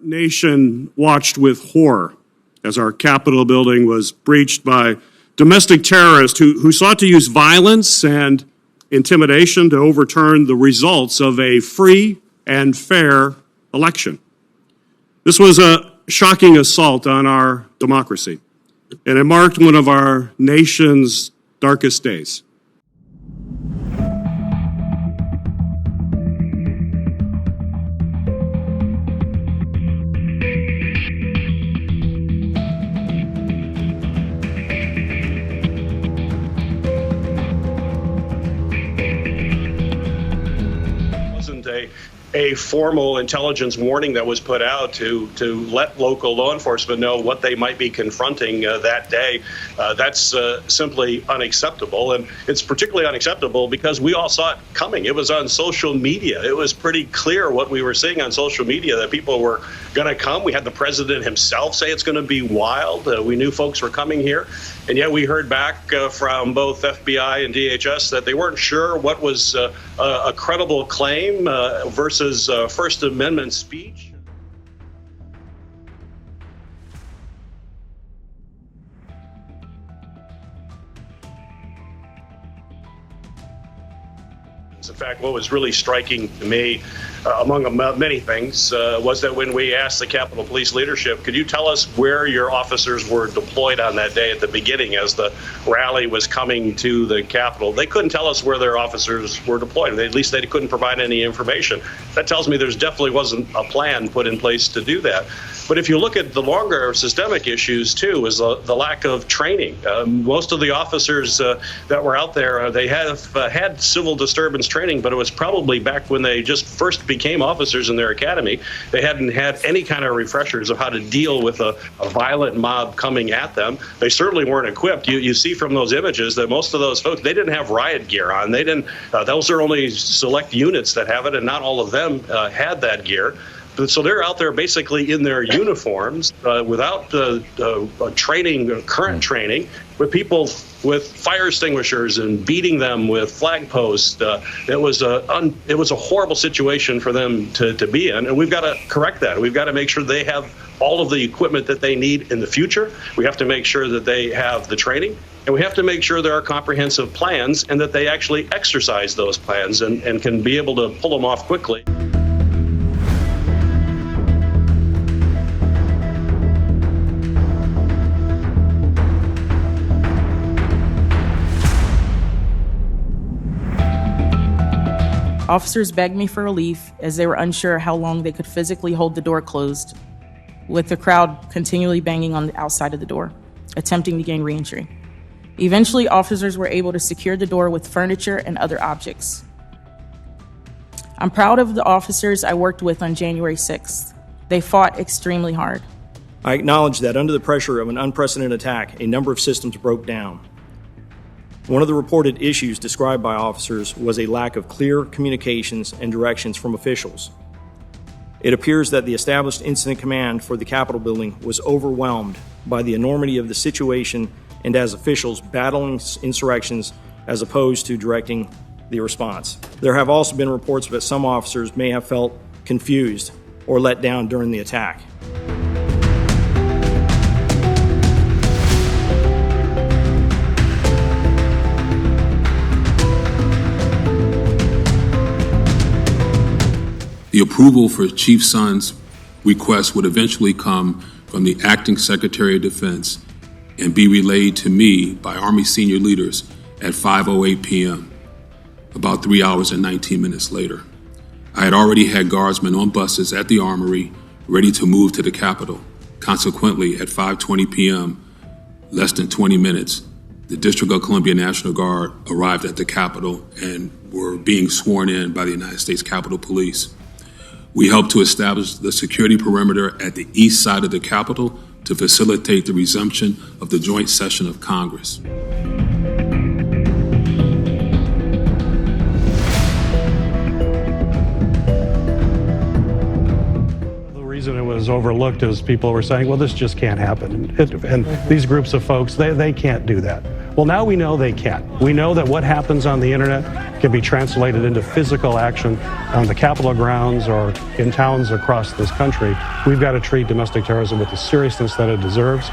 nation watched with horror as our Capitol building was breached by domestic terrorists who sought to use violence and intimidation to overturn the results of a free and fair election. This was a shocking assault on our democracy, and it marked one of our nation's darkest days. A formal intelligence warning that was put out to let local law enforcement know what they might be confronting that day. That's simply unacceptable. And it's particularly unacceptable because we all saw it coming. It was on social media. It was pretty clear what we were seeing on social media, that people were going to come. We had the president himself say it's going to be wild. We knew folks were coming here. And yet we heard back from both FBI and DHS that they weren't sure what was a credible claim versus First Amendment speech. In fact, what was really striking to me, among many things, was that when we asked the Capitol Police leadership, could you tell us where your officers were deployed on that day at the beginning as the rally was coming to the Capitol? They couldn't tell us where their officers were deployed. At least they couldn't provide any information. That tells me there's definitely wasn't a plan put in place to do that. But if you look at the longer systemic issues, too, is the lack of training. Most of the officers that were out there, they have had civil disturbance training, but it was probably back when they just first became officers in their academy. They hadn't had any kind of refreshers of how to deal with a violent mob coming at them. They certainly weren't equipped. You see from those images that most of those folks, they didn't have riot gear on. They didn't. Those are only select units that have it, and not all of them had that gear. So they're out there basically in their uniforms without training, current training, with people with fire extinguishers and beating them with flag posts. It was a horrible situation for them to be in, and we've got to correct that. We've got to make sure they have all of the equipment that they need in the future. We have to make sure that they have the training, and we have to make sure there are comprehensive plans and that they actually exercise those plans and can be able to pull them off quickly. Officers begged me for relief as they were unsure how long they could physically hold the door closed, with the crowd continually banging on the outside of the door, attempting to gain re-entry. Eventually, officers were able to secure the door with furniture and other objects. I'm proud of the officers I worked with on January 6th. They fought extremely hard. I acknowledge that under the pressure of an unprecedented attack, a number of systems broke down. One of the reported issues described by officers was a lack of clear communications and directions from officials. It appears that the established incident command for the Capitol building was overwhelmed by the enormity of the situation and as officials battling insurrections as opposed to directing the response. There have also been reports that some officers may have felt confused or let down during the attack. The approval for Chief Son's request would eventually come from the Acting Secretary of Defense and be relayed to me by Army senior leaders at 5:08 p.m., about 3 hours and 19 minutes later. I had already had guardsmen on buses at the Armory ready to move to the Capitol. Consequently, at 5:20 p.m., less than 20 minutes, the District of Columbia National Guard arrived at the Capitol and were being sworn in by the United States Capitol Police. We helped to establish the security perimeter at the east side of the Capitol to facilitate the resumption of the joint session of Congress. The reason it was overlooked is people were saying, well, this just can't happen. And these groups of folks, they can't do that. Well, now we know they can't. We know that what happens on the internet can be translated into physical action on the Capitol grounds or in towns across this country. We've got to treat domestic terrorism with the seriousness that it deserves.